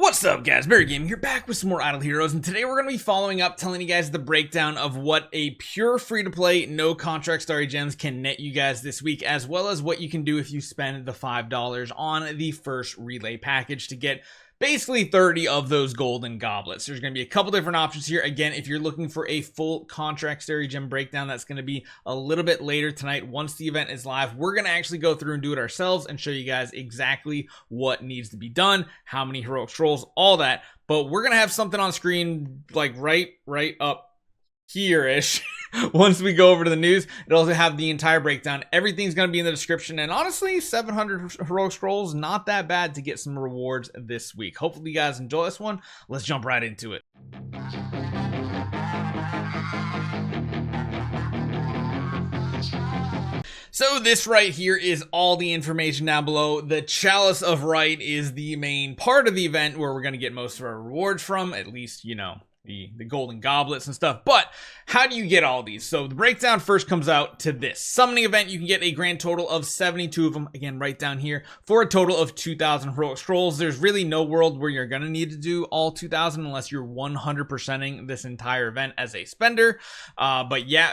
What's up, guys? BARRYGAMING here, back with some more Idle Heroes, and today we're going to be following up, telling you guys the breakdown of what a pure free-to-play, no-contract starry gems can net you guys this week, as well as what you can do if you spend the $5 on the first relay package to get basically 30 of those golden goblets. There's going to be a couple different options here. Again, if you're looking for a full contract starry gem breakdown, that's going to be a little bit later tonight. Once the event is live, we're going to actually go through and do it ourselves and show you guys exactly what needs to be done, how many heroic scrolls, all that. But we're going to have something on screen like right up here-ish. Once we go over to the news, it'll also have the entire breakdown. Everything's going to be in the description, and honestly, 700 heroic scrolls, not that bad to get some rewards this week. Hopefully you guys enjoy this one. Let's jump right into it. So this right here is all the information down below. The Chalice of Rite is the main part of the event where we're going to get most of our rewards from, at least, you know, the golden goblets and stuff. But how do you get all these? So the breakdown first comes out to this summoning event. You can get a grand total of 72 of them, again right down here, for a total of 2,000 heroic scrolls. There's really no world where you're gonna need to do all 2,000 unless you're 100%ing this entire event as a spender. But yeah,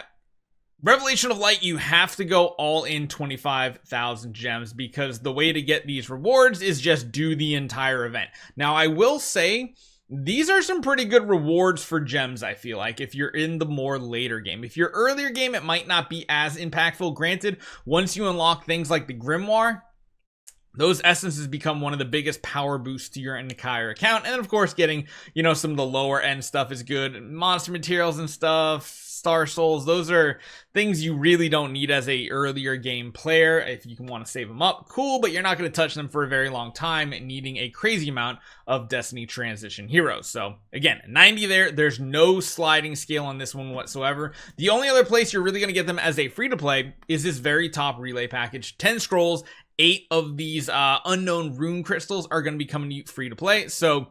Revelation of Light, you have to go all in 25,000 gems, because the way to get these rewards is just do the entire event. Now I will say, these are some pretty good rewards for gems, I feel like, if you're in the more later game. If you're earlier game, it might not be as impactful. Granted, once you unlock things like the Grimoire, those essences become one of the biggest power boosts to your entire account. And of course, getting, you know, some of the lower end stuff is good. Monster materials and stuff, star souls, those are things you really don't need as a earlier game player. If you can want to save them up, cool, but you're not going to touch them for a very long time, needing a crazy amount of Destiny transition heroes. So again, 90 there. There's no sliding scale on this one whatsoever. The only other place you're really going to get them as a free-to-play is this very top relay package. 10 scrolls, 8 of these unknown rune crystals are going to be coming free to play. So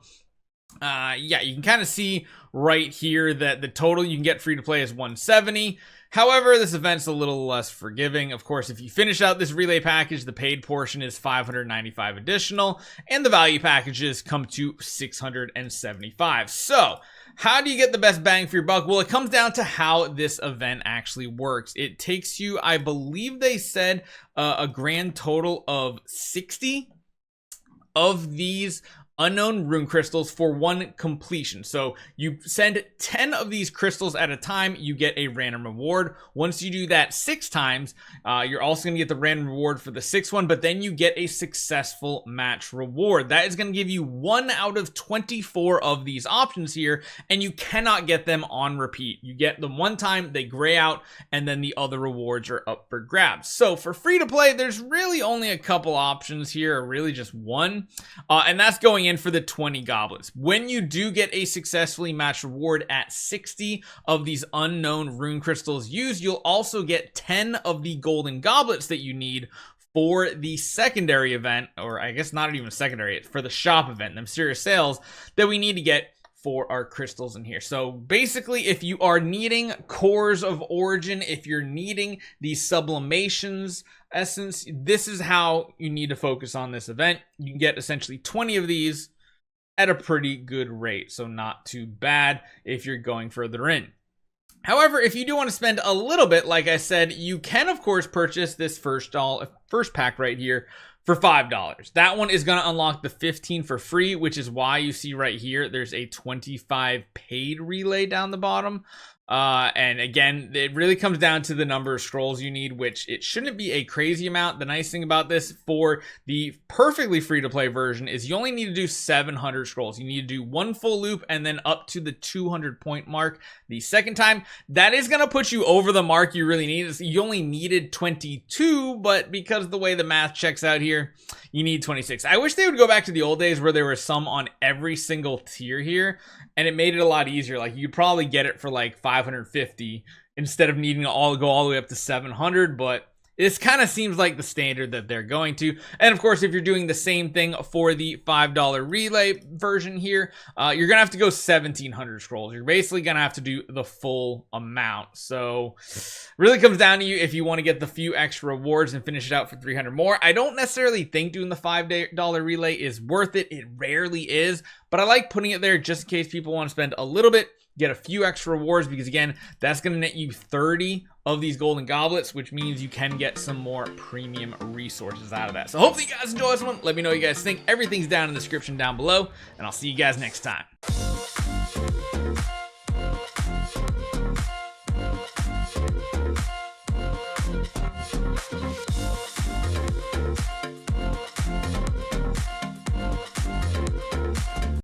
yeah, you can kind of see right here that the total you can get free to play is 170. However, this event's a little less forgiving. Of course, if you finish out this relay package, the paid portion is 595 additional, and the value packages come to 675. So how do you get the best bang for your buck? Well, it comes down to how this event actually works. It takes you, I believe they said, a grand total of 60 of these unknown rune crystals for one completion. So you send 10 of these crystals at a time, you get a random reward. Once you do that 6 times, you're also going to get the random reward for the 6th one, but then you get a successful match reward. That is going to give you 1 out of 24 of these options here, and you cannot get them on repeat. You get them one time, they gray out, and then the other rewards are up for grabs. So for free to play, there's really only a couple options here, or really just one, and that's going in for the 20 goblets. When you do get a successfully matched reward at 60 of these unknown rune crystals used, you'll also get 10 of the golden goblets that you need for the secondary event, or I guess not even secondary, for the shop event, the mysterious sales that we need to get for our crystals in here. So basically, if you are needing cores of origin, if you're needing these sublimations essence, this is how you need to focus on this event. You can get essentially 20 of these at a pretty good rate, so not too bad if you're going further in. However, if you do want to spend a little bit, like I said, you can of course purchase this first pack right here for $5. That one is going to unlock the 15 for free, which is why you see right here there's a 25 paid relay down the bottom. And again, it really comes down to the number of scrolls you need, which it shouldn't be a crazy amount. The nice thing about this for the perfectly free to play version is you only need to do 700 scrolls. You need to do 1 full loop and then up to the 200 point mark the second time. That is going to put you over the mark you really need. You only needed 22, but because of the way the math checks out here, you need 26. I wish they would go back to the old days where there were some on every single tier here, and it made it a lot easier. Like, you'd probably get it for like 550 instead of needing to go all the way up to 700, but This kind of seems like the standard that they're going to. And of course, if you're doing the same thing for the $5 relay version here, you're gonna have to go 1,700 scrolls. You're basically gonna have to do the full amount. So really comes down to you if you want to get the few extra rewards and finish it out for 300 more. I don't necessarily think doing the $5 relay is worth it. It rarely is, but I like putting it there just in case people want to spend a little bit, get a few extra rewards, because again, that's going to net you 30 of these golden goblets, which means you can get some more premium resources out of that. So hopefully you guys enjoy this one. Let me know what you guys think. Everything's down in the description down below, and I'll see you guys next time.